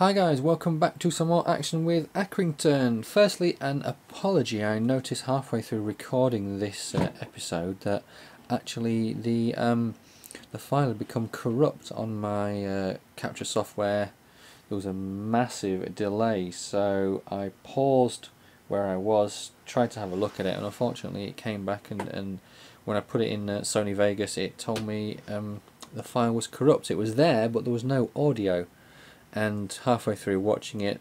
Hi guys, welcome back to some more action with Accrington. Firstly, an apology. I noticed halfway through recording this episode that actually the file had become corrupt on my capture software. There was a massive delay, so I paused where I was, tried to have a look at it, and unfortunately it came back and when I put it in Sony Vegas, it told me the file was corrupt. It was there, but there was no audio. And halfway through watching it,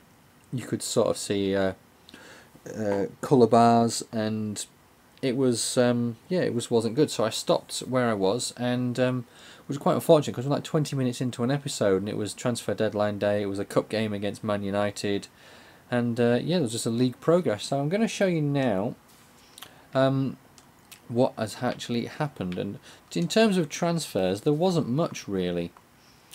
you could sort of see colour bars, and it was wasn't good. So I stopped where I was, and it was quite unfortunate because we're like 20 minutes into an episode, and it was transfer deadline day. It was a cup game against Man United, and yeah, there was just a league progress. So I'm going to show you now what has actually happened. And in terms of transfers, there wasn't much really.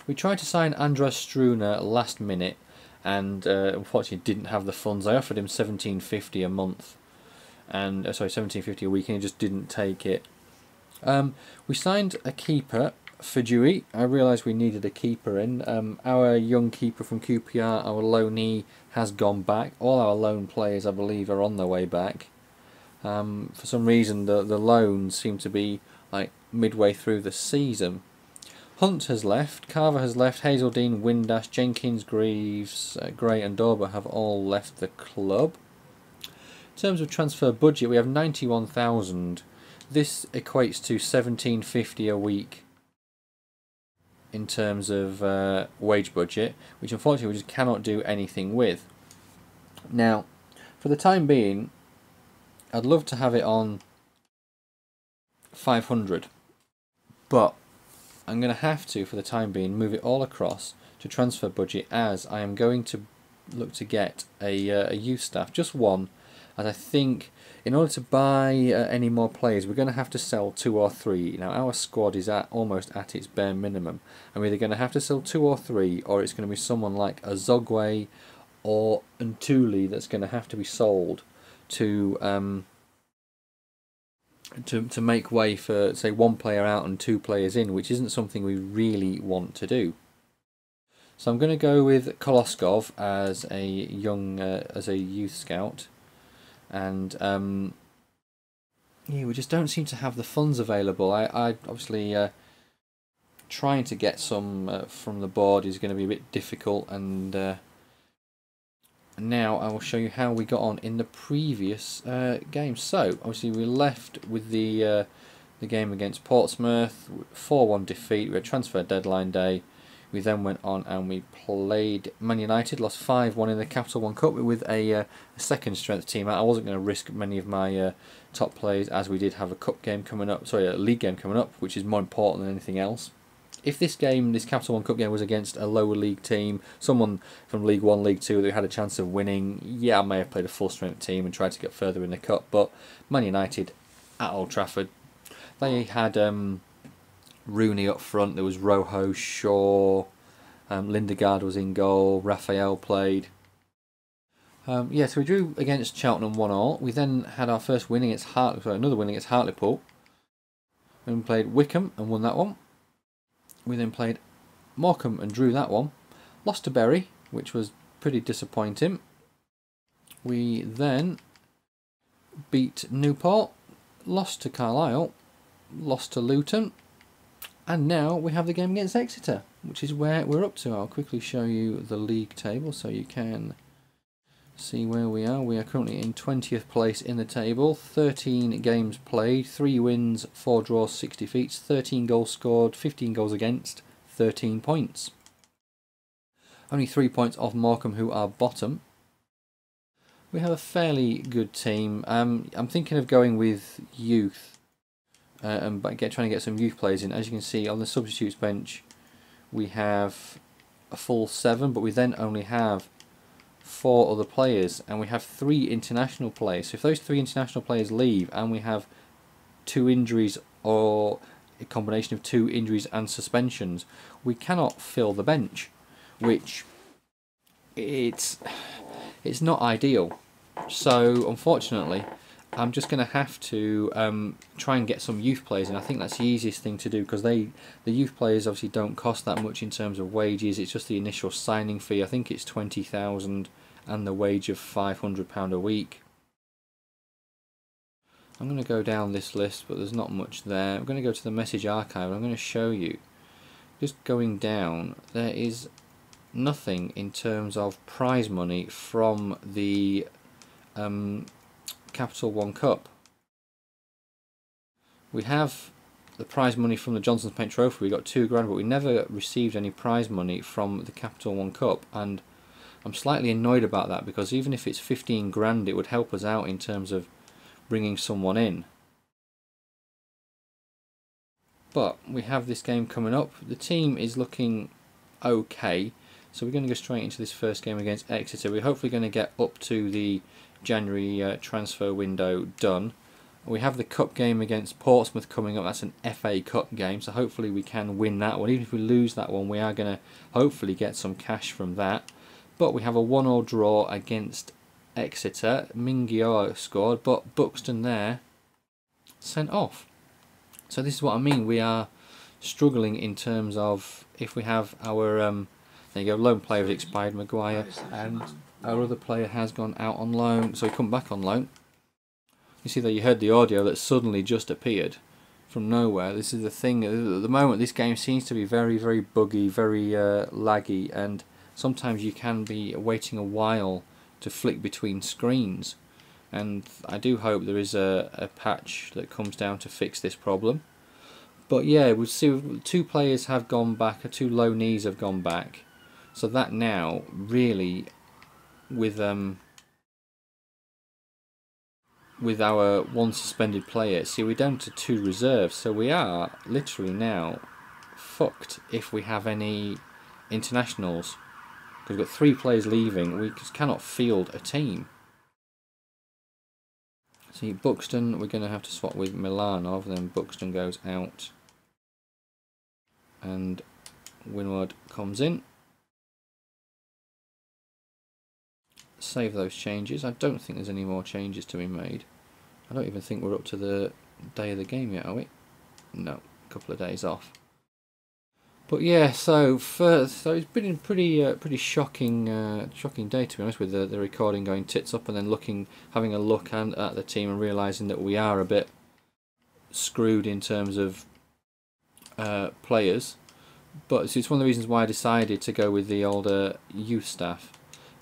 We tried to sign Andras Struner last minute, and unfortunately didn't have the funds. I offered him $17.50 a month, and sorry, $17.50 a week, and he just didn't take it. We signed a keeper for Dewey. I realised we needed a keeper in. Our young keeper from QPR, our loanee, has gone back. All our loan players, I believe, are on their way back. For some reason, the loans seem to be like midway through the season. Hunt has left, Carver has left, Hazeldine, Windass, Jenkins, Greaves, Gray and Dorber have all left the club. In terms of transfer budget, we have 91,000. This equates to $17.50 a week in terms of wage budget, which unfortunately we just cannot do anything with. Now, for the time being, I'd love to have it on 500, but I'm going to have to, for the time being, move it all across to transfer budget, as I am going to look to get a youth staff, just one, as I think in order to buy any more players we're going to have to sell 2 or 3. Now our squad is almost at its bare minimum. I'm either going to have to sell 2 or 3, or it's going to be someone like a Zogwe or Ntuli that's going to have to be sold to make way for, say, 1 player out and 2 players in, which isn't something we really want to do. So I'm going to go with Koloskov as a young, as a youth scout, and yeah, we just don't seem to have the funds available. I obviously trying to get some from the board is going to be a bit difficult, and now I will show you how we got on in the previous game. So obviously we left with the game against Portsmouth, 4-1 defeat. We had transfer deadline day. We then went on and we played Man United, lost 5-1 in the Capital One Cup with a second strength team out. I wasn't going to risk many of my top players, as we did have a cup game coming up, sorry, a league game coming up, which is more important than anything else. If this game, this Capital One Cup game, was against a lower league team, someone from League 1, League 2 that had a chance of winning, yeah, I may have played a full strength team and tried to get further in the cup. But Man United at Old Trafford, they had Rooney up front, there was Rojo, Shaw, Lindegaard was in goal, Raphael played. Yeah, so we drew against Cheltenham 1-1. We then had our first win against another win against Hartlepool. We played Wickham and won that one. We then played Morecambe and drew that one. Lost to Bury, which was pretty disappointing. We then beat Newport, lost to Carlisle, lost to Luton, and now we have the game against Exeter, which is where we're up to. I'll quickly show you the league table so you can see where we are. We are currently in 20th place in the table, 13 games played, 3 wins, 4 draws, 6 defeats, 13 goals scored, 15 goals against, 13 points. Only 3 points off Morecambe, who are bottom. We have a fairly good team. I'm thinking of going with youth and trying to get some youth players in. As you can see on the substitutes bench we have a full 7, but we then only have 4 other players, and we have 3 international players. So if those 3 international players leave and we have 2 injuries, or a combination of 2 injuries and suspensions, we cannot fill the bench, which it's not ideal. So unfortunately I'm just going to have to try and get some youth players, and I think that's the easiest thing to do, because the youth players obviously don't cost that much in terms of wages. It's just the initial signing fee. I think it's 20,000 and the wage of £500 a week. I'm going to go down this list, but there's not much there. I'm going to go to the message archive, and I'm going to show you, just going down, there is nothing in terms of prize money from the Capital One Cup. We have the prize money from the Johnson's Paint Trophy. We got £2 grand, but we never received any prize money from the Capital One Cup, and I'm slightly annoyed about that, because even if it's 15 grand, it would help us out in terms of bringing someone in. But we have this game coming up. The team is looking okay, so we're going to go straight into this first game against Exeter. We're hopefully going to get up to the January transfer window done. We have the cup game against Portsmouth coming up. That's an FA Cup game, so hopefully we can win that one. Even if we lose that one, we are going to hopefully get some cash from that. But we have a 1-1 draw against Exeter. Mingior scored, but Buxton there sent off. So this is what I mean. We are struggling in terms of if we have our there you go, loan player has expired, Maguire, and our other player has gone out on loan, so he come back on loan. You see that you heard the audio that suddenly just appeared from nowhere. This is the thing, at the moment this game seems to be very, very buggy, very laggy, and sometimes you can be waiting a while to flick between screens, and I do hope there is a patch that comes down to fix this problem. But yeah, we'll see, 2 players have gone back, or 2 low knees have gone back, so that now really with our 1 suspended player, see, we're down to 2 reserves, so we are literally now fucked if we have any internationals. We've got 3 players leaving, we just cannot field a team. See, Buxton, we're going to have to swap with Milanov, then Buxton goes out. And Winward comes in. Save those changes. I don't think there's any more changes to be made. I don't even think we're up to the day of the game yet, are we? No, a couple of days off. But yeah, so it's been a pretty shocking day, to be honest, with the recording going tits up, and then having a look at the team and realising that we are a bit screwed in terms of players. But it's one of the reasons why I decided to go with the older youth staff.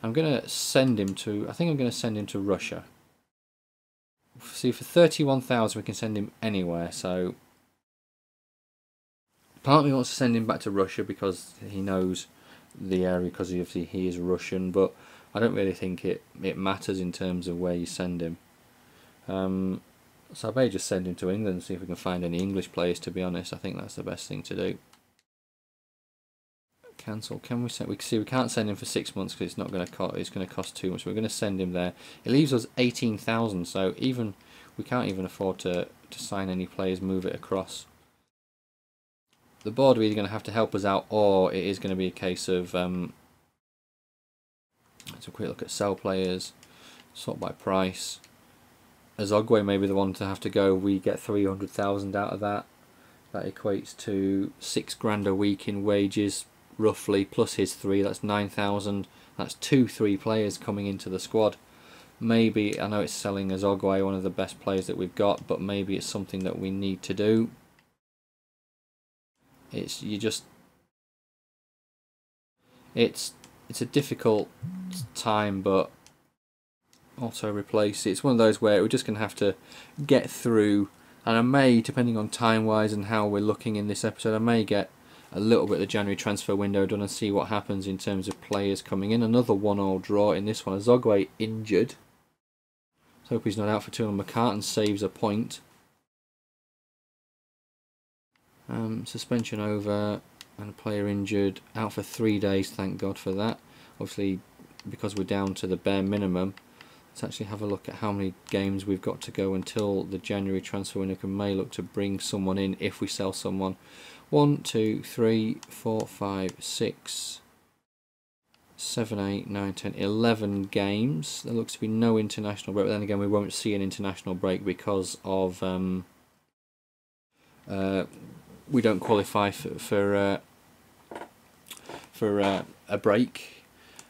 I'm going to send him to, I think I'm going to send him to Russia. See, for 31,000 we can send him anywhere, so part of me wants to send him back to Russia because he knows the area, because obviously he is Russian, but I don't really think it matters in terms of where you send him. So I may just send him to England and see if we can find any English players, to be honest. I think that's the best thing to do. Cancel. Can we send? We can't send him for 6 months because it's not going to cost. It's going to cost too much. We're going to send him there. It leaves us 18,000. So we can't even afford to sign any players, move it across. The board are either going to have to help us out, or it is going to be a case of let's have a quick look at sell players, sort by price. Azogwe may be the one to have to go. We get 300,000 out of that. That equates to £6 a week in wages, roughly, plus his 3. That's 9,000. That's 3 players coming into the squad. Maybe, I know it's selling Azogwe, one of the best players that we've got, but maybe it's something that we need to do. It's a difficult time, but auto replace. It's one of those where we're just going to have to get through, and I may, depending on time wise and how we're looking in this episode, I may get a little bit of the January transfer window done and see what happens in terms of players coming in. Another 1-1 draw in this one. Azogwe injured. Let's hope he's not out for too long. McCartan saves a point. Suspension over, and a player injured, out for 3 days, thank God for that. Obviously, because we're down to the bare minimum, let's actually have a look at how many games we've got to go until the January transfer window. We may look to bring someone in if we sell someone. 1, 2, 3, 4, 5, 6, 7, 8, 9, 10, 11 games. There looks to be no international break, but then again we won't see an international break because of we don't qualify for a break.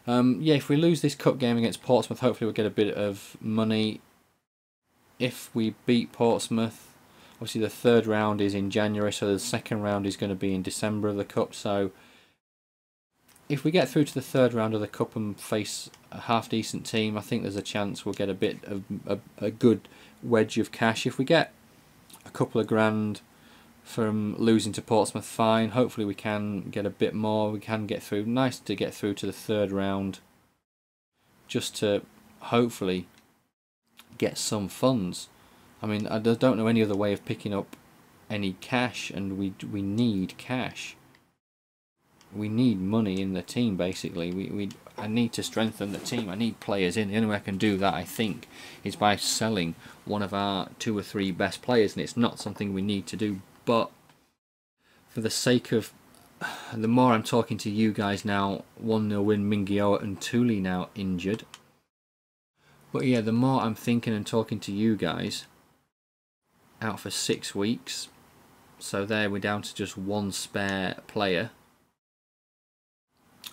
Yeah, if we lose this cup game against Portsmouth, hopefully we'll get a bit of money. If we beat Portsmouth, obviously the third round is in January, so the second round is going to be in December of the cup. So if we get through to the third round of the cup and face a half decent team, I think there's a chance we'll get a bit of a good wedge of cash. If we get a couple of grand from losing to Portsmouth, fine. Hopefully we can get a bit more. We can get through. Nice to get through to the third round, just to hopefully get some funds. I mean, I don't know any other way of picking up any cash, and we need cash. We need money in the team, basically. I need to strengthen the team. I need players in. The only way I can do that, I think, is by selling one of our 2 or 3 best players, and it's not something we need to do. But for the sake of, the more I'm talking to you guys now, 1-0 win, Mingioa and Thule now injured. But yeah, the more I'm thinking and talking to you guys, out for 6 weeks. So there we're down to just 1 spare player.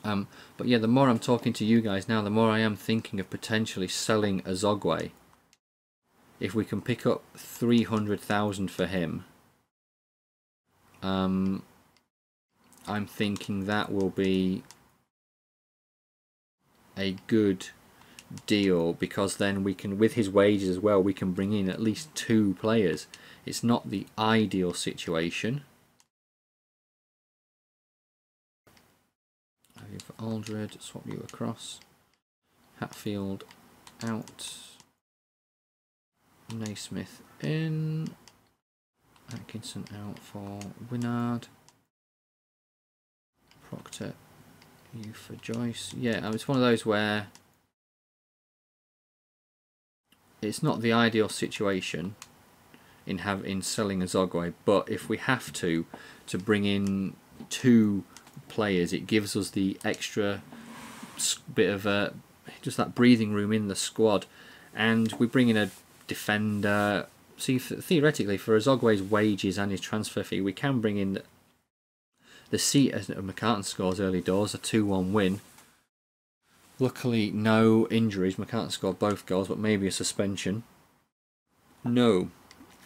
But yeah, the more I'm talking to you guys now, the more I am thinking of potentially selling Azogwe. If we can pick up 300,000 for him, I'm thinking that will be a good deal, because then we can, with his wages as well, we can bring in at least 2 players. It's not the ideal situation. For Aldred, swap you across. Hatfield out. Naismith in. Atkinson out for Winard. Proctor, you for Joyce. Yeah, it's one of those where it's not the ideal situation in selling Azogwe, but if we have to bring in 2 players, it gives us the extra bit of just that breathing room in the squad, and we bring in a defender. See, theoretically, for Azogwe's wages and his transfer fee, we can bring in the seat as McCartan scores early doors, a 2-1 win. Luckily, no injuries. McCartan scored both goals, but maybe a suspension. No.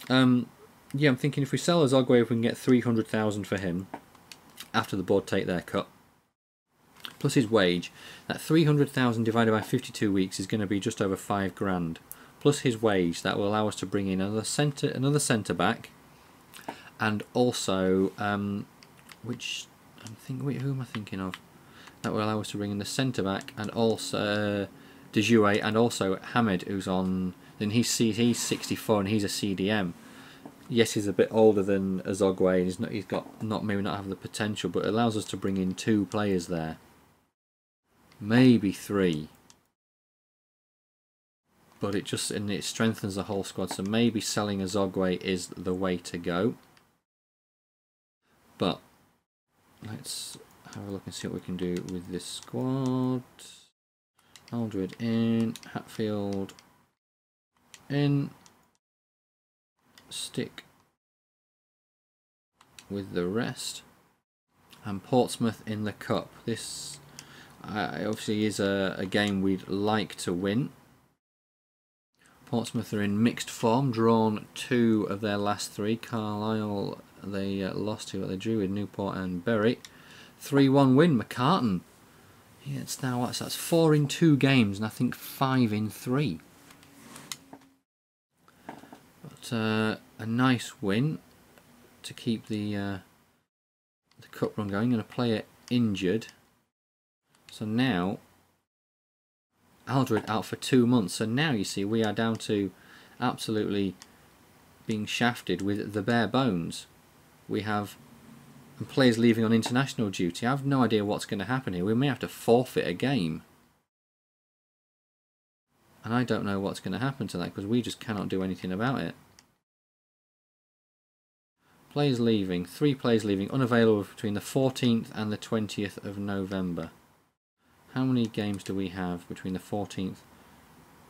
Yeah, I'm thinking if we sell Azogwe, if we can get 300,000 for him after the board take their cut, plus his wage, that 300,000 divided by 52 weeks is going to be just over 5 grand. Plus his wage, that will allow us to bring in another centre back, and also which I'm thinking, wait, who am I thinking of? That will allow us to bring in the centre back, and also De Jouet, and also Hamed, who's on. Then he's 64 and he's a CDM. Yes, he's a bit older than Azogwe, and he's got maybe not have the potential, but it allows us to bring in 2 players there, maybe 3. But it strengthens the whole squad. So maybe selling Azogwe is the way to go. But let's have a look and see what we can do with this squad. Aldred in, Hatfield in. Stick with the rest, and Portsmouth in the cup. This obviously is a game we'd like to win. Portsmouth are in mixed form, drawn 2 of their last 3. Carlisle they lost to, but they drew with Newport and Bury. 3-1 win. McCartan. Yeah, that's 4 in 2 games, and I think 5 in 3. But a nice win to keep the cup run going, and a player injured. So now Aldred out for 2 months. So now you see we are down to absolutely being shafted with the bare bones. We have players leaving on international duty. I have no idea what's going to happen here. We may have to forfeit a game. And I don't know what's going to happen to that, because we just cannot do anything about it. Players leaving. 3 players leaving. Unavailable between the 14th and the 20th of November. How many games do we have between the 14th?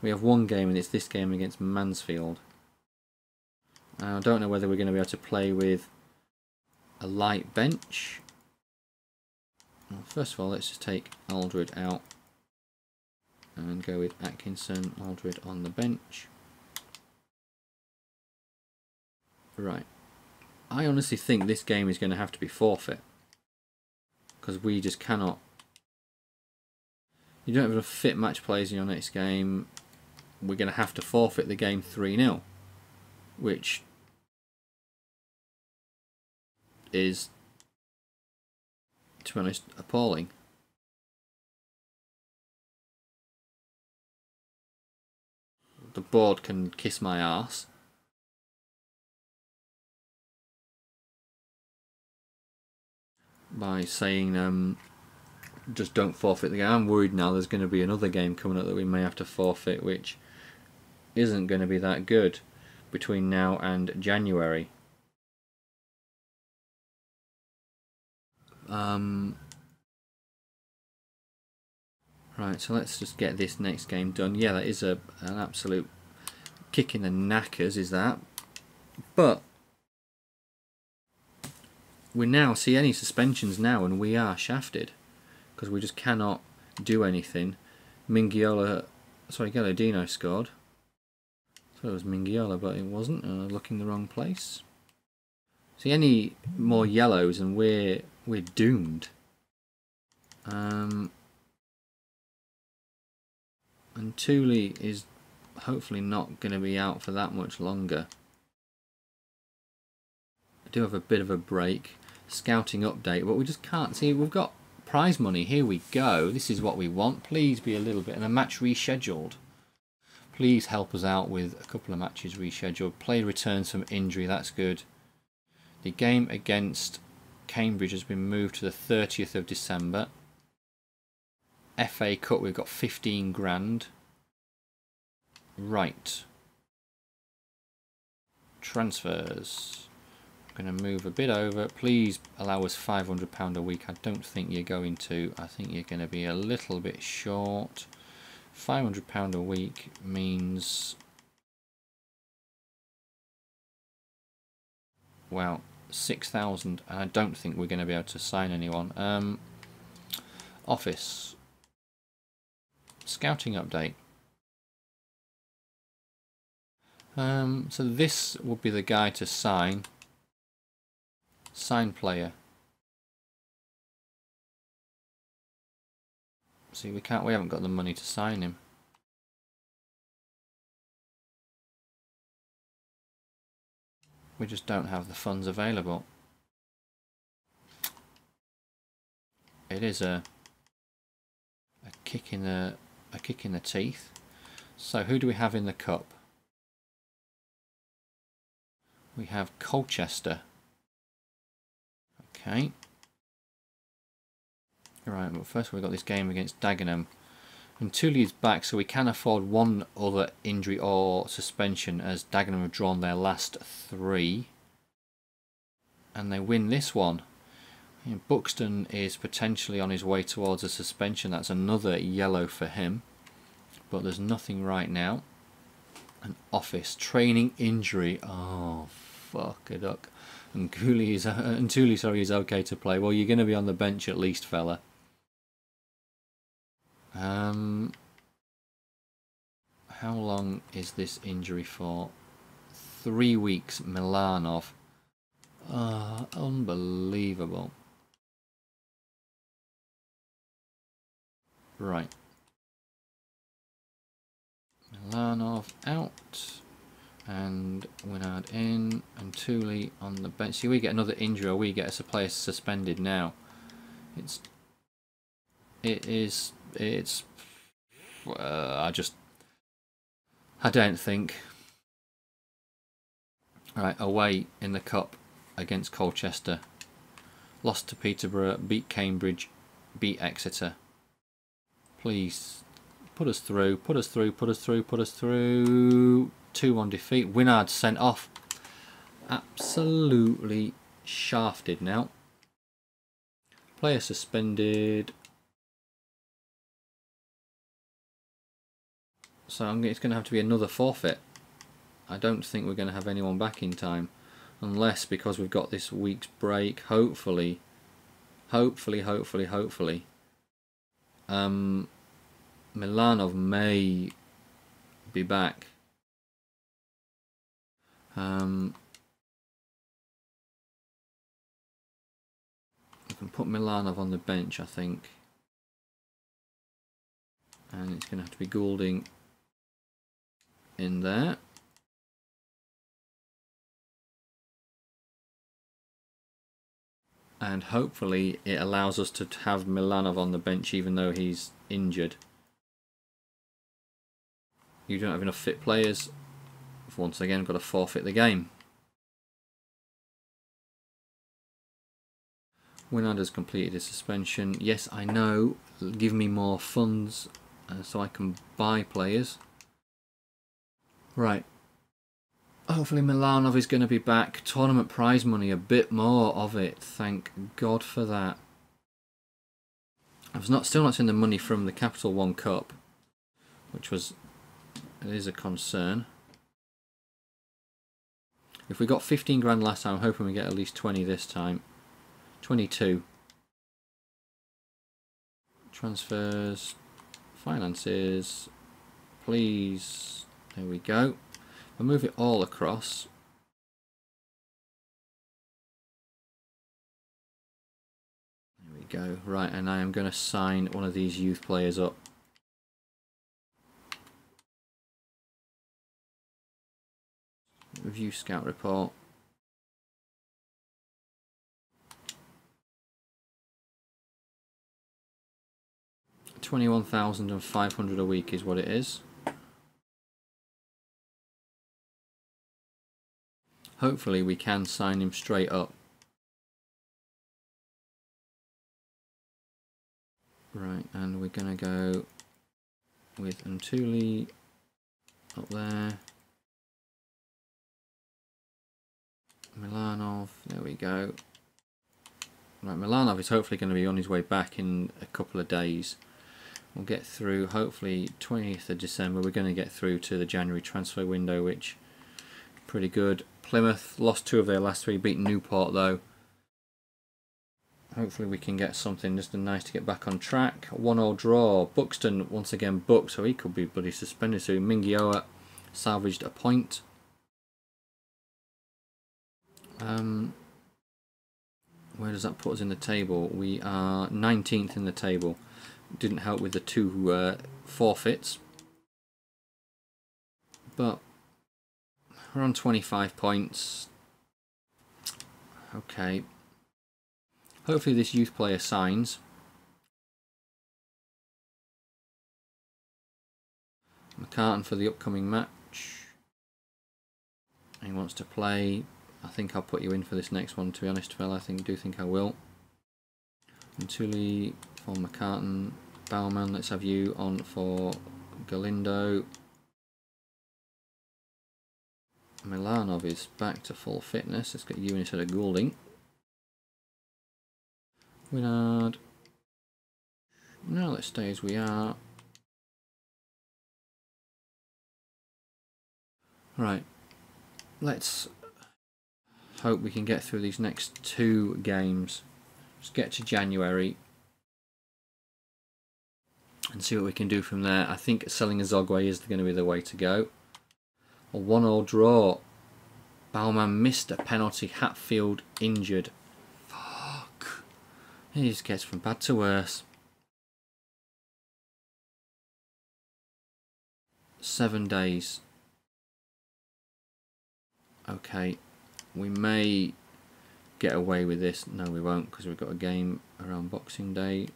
We have one game, and it's this game against Mansfield. I don't know whether we're going to be able to play with a light bench. Well, first of all, let's just take Aldred out and go with Atkinson, Aldred on the bench. Right. I honestly think this game is going to have to be forfeit, because we just cannot. You don't have enough fit match players in your next game. We're going to have to forfeit the game 3-0, which is, to be honest, appalling. The board can kiss my arse. By saying just don't forfeit the game. I'm worried now there's going to be another game coming up that we may have to forfeit, which isn't going to be that good between now and January. Right, so let's just get this next game done. Yeah, that is an absolute kick in the knackers, is that? But we now see any suspensions now, and we are shafted because we just cannot do anything. Galladino scored. So it was Mingiola, but it wasn't. Looking the wrong place. See, any more yellows and we're doomed. And Thule is hopefully not going to be out for that much longer. I do have a bit of a break. Scouting update, but we just can't see. We've got prize money. Here we go. This is what we want. Please be a little bit. And a match rescheduled. Please help us out with a couple of matches rescheduled. Player returns from injury. That's good. The game against Cambridge has been moved to the 30th of December. FA Cup, we've got 15 grand. Right. Transfers. I'm going to move a bit over. Please allow us £500 a week. I don't think you're going to. I think you're going to be a little bit short. £500 a week means, well, 6,000. And I don't think we're going to be able to sign anyone. Office. Scouting update. So this would be the guy to sign. Sign player. See, we haven't got the money to sign him. We just don't have the funds available. It is a kick in the teeth. So who do we have in the cup? We have Colchester. Okay. Right, but first we've got this game against Dagenham. And Thule is back, so we can afford one other injury or suspension, as Dagenham have drawn their last 3. And they win this one. And Buxton is potentially on his way towards a suspension. That's another yellow for him. But there's nothing right now. An Office. Training injury. Oh, fuck a duck. And Thule is okay to play. Well, you're going to be on the bench at least, fella. How long is this injury for? 3 weeks. Milanov. Unbelievable. Right. Milanov out. And Winard in. And Thule on the bench. See, we get another injury, or we get a player suspended now. I don't think. Right, away in the cup against Colchester. Lost to Peterborough, beat Cambridge, beat Exeter. Please, put us through, put us through, put us through, put us through. 2-1 defeat. Winard sent off. Absolutely shafted now. Player suspended. So it's going to have to be another forfeit. I don't think we're going to have anyone back in time, unless because we've got this week's break. Hopefully, Milanov may be back. We can put Milanov on the bench, I think, and it's going to have to be Goulding in there. And hopefully it allows us to have Milanov on the bench even though he's injured. You don't have enough fit players. Once again, got to forfeit the game. Winard has completed his suspension. Yes, I know. Give me more funds so I can buy players. Right. Hopefully Milanov is going to be back. Tournament prize money, a bit more of it. Thank God for that. I've still not seen the money from the Capital One Cup, which is a concern. If we got 15 grand last time, I'm hoping we get at least 20 this time. 22. Transfers, finances, please. There we go. I'll move it all across. There we go. Right, and I am going to sign one of these youth players up. Review scout report. $21,500 a week is what it is. Hopefully we can sign him straight up. Right, and we're going to go with Antuli up there. Milanov, there we go. Right, Milanov is hopefully going to be on his way back in a couple of days. We'll get through, hopefully 20th of December, we're going to get through to the January transfer window, which is pretty good. Plymouth lost 2 of their last 3, beat Newport though. Hopefully we can get something just nice to get back on track. 1-1 draw. Buxton once again booked, so he could be bloody suspended. So Mingioa salvaged a point. Where does that put us in the table? We are 19th in the table. Didn't help with the 2 forfeits, but we're on 25 points. Okay. Hopefully this youth player signs. McCartan for the upcoming match. He wants to play. I think I'll put you in for this next one, to be honest, Phil. I do think I will. Antuli for McCartan. Bauman, let's have you on for Galindo. Milanov is back to full fitness. Let's get you instead of Goulding. Winard. No, let's stay as we are. Right. Let's hope we can get through these next 2 games. Just get to January and see what we can do from there. I think selling Azogwe is going to be the way to go. A 1-1 draw. Bauman missed a penalty. Hatfield injured. Fuck. He just gets from bad to worse. 7 days. Okay. We may get away with this. No, we won't, because we've got a game around Boxing Day.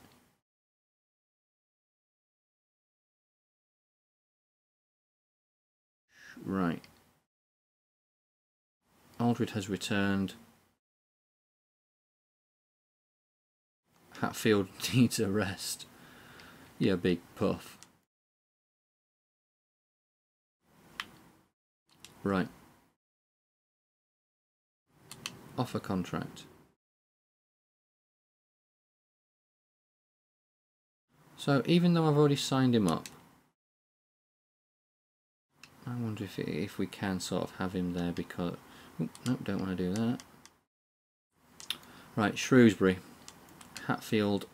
Right. Aldred has returned. Hatfield needs a rest. Yeah, big puff. Right. Offer contract. So even though I've already signed him up, wonder if we can sort of have him there because... Oh, no, don't want to do that. Right, Shrewsbury. Hatfield.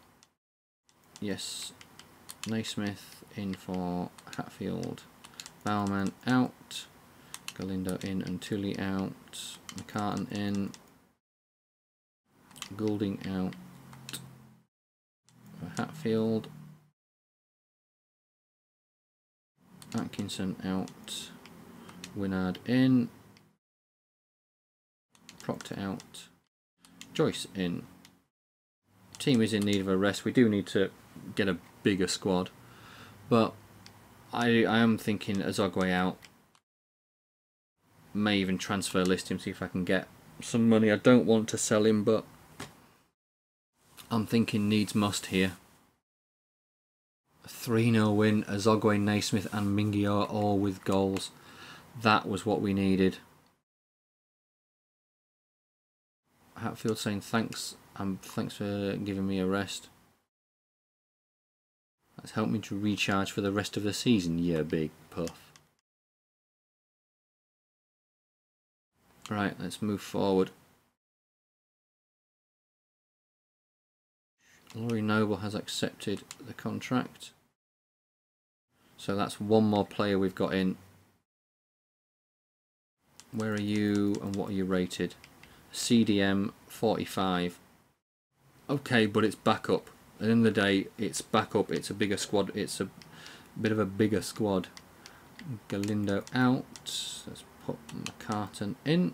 Yes. Naismith in for Hatfield. Bauman out. Galindo in and Tully out. McCartan in. Goulding out. For Hatfield. Atkinson out. Winard in. Proctor out. Joyce in. Team is in need of a rest. We do need to get a bigger squad, but I am thinking Azogwe out. May even transfer list him, see if I can get some money. I don't want to sell him, but I'm thinking needs must here. A 3-0 win. Azogwe, Naismith and Mingio all with goals. That was what we needed. Hatfield saying thanks. Thanks for giving me a rest. That's helped me to recharge for the rest of the season, you big puff. Right, let's move forward. Laurie Noble has accepted the contract. So that's one more player we've got in. Where are you and what are you rated? CDM 45. Okay, but it's backup. At the end of the day, it's backup. It's a bigger squad. It's a bit of a bigger squad. Galindo out. Let's put McCartan in.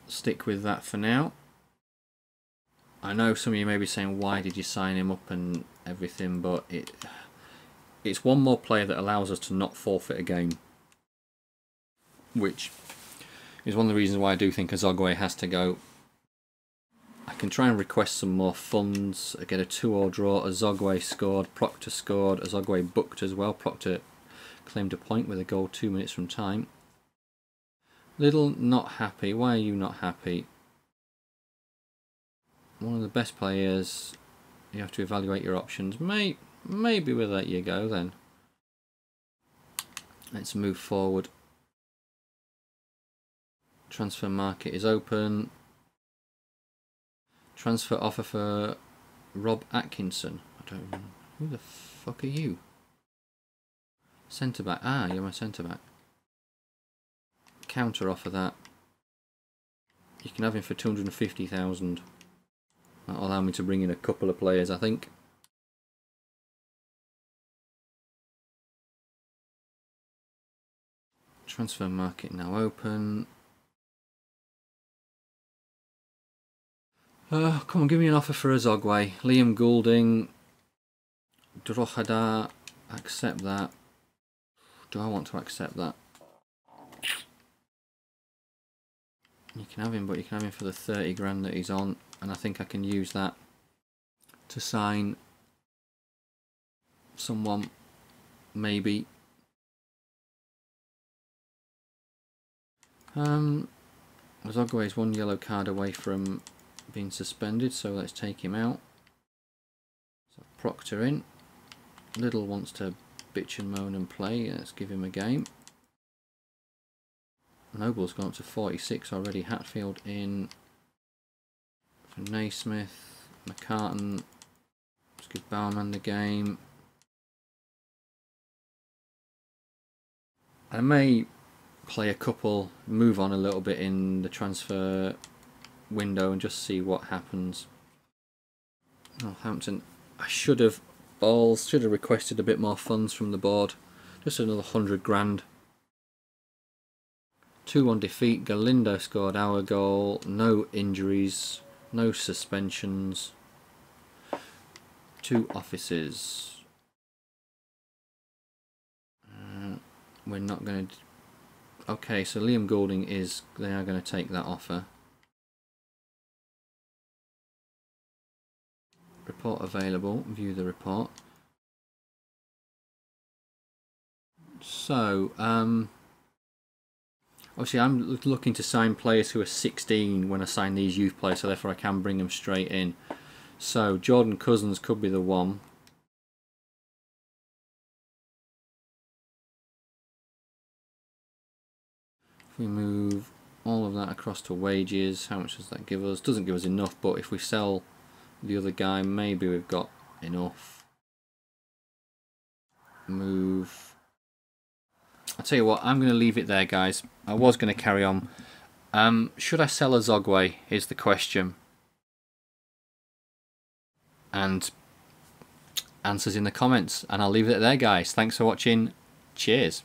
Stick with that for now. I know some of you may be saying, why did you sign him up and everything, but it's one more player that allows us to not forfeit a game, which is one of the reasons why I do think Azogwe has to go. I can try and request some more funds, get a 2-2 draw. Azogwe scored, Proctor scored, Azogwe booked as well. Proctor claimed a point with a goal 2 minutes from time. Little not happy. Why are you not happy? One of the best players. You have to evaluate your options. Maybe we'll let you go then. Let's move forward. Transfer market is open. Transfer offer for Rob Atkinson. I don't know. Who the fuck are you? Centre back. Ah, you're my centre back. Counter offer that. You can have him for 250,000. That'll allow me to bring in a couple of players, I think. Transfer market now open. Come on, give me an offer for Azogwe. Liam Goulding. Drogheda. Accept that. Do I want to accept that? You can have him, but you can have him for the 30 grand that he's on. And I think I can use that to sign someone, maybe. Azogwe is 1 yellow card away from being suspended, so let's take him out. So Proctor in. Little wants to bitch and moan and play. Let's give him a game. Noble's gone up to 46 already. Hatfield in for Naismith. McCartan. Let's give Bowerman the game. I may play a couple, move on a little bit in the transfer window and just see what happens. Northampton. I should have requested a bit more funds from the board. Just another 100 grand. 2-1 defeat. Galindo scored our goal. No injuries. No suspensions. 2 offices. We're not going to... Okay, so Liam Goulding is... They are going to take that offer. Report available. View the report. So, obviously I'm looking to sign players who are 16 when I sign these youth players, so therefore I can bring them straight in. So Jordan Cousins could be the one. If we move all of that across to wages, how much does that give us? Doesn't give us enough, but if we sell the other guy, maybe we've got enough. Move. I'll tell you what, I'm going to leave it there, guys. I was going to carry on. Should I sell a Zogway is the question. And answers in the comments. And I'll leave it there, guys. Thanks for watching. Cheers.